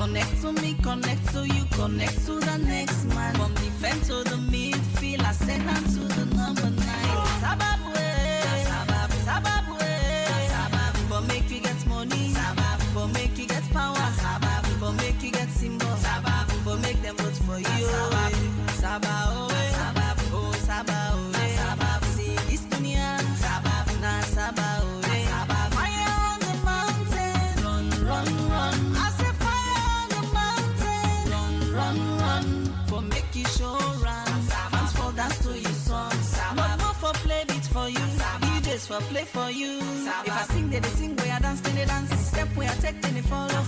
Connect to me, connect to you, connect to the next man. From the fence to the midfield, I send them to the number 9. Sababwe, Sababwe, for make you get money, for make you get power, for make you get symbol, for make them vote for you. Sabah, oh, Sabah, oh, see this dunya, na Sabah, oh, fire on the mountain, run, I say fire on the mountain, run, for make you show run, fans for dance to your song, not more for play beat for you, DJs for play for you, if I sing they sing, where I dance, they dance, step where I take, they follow,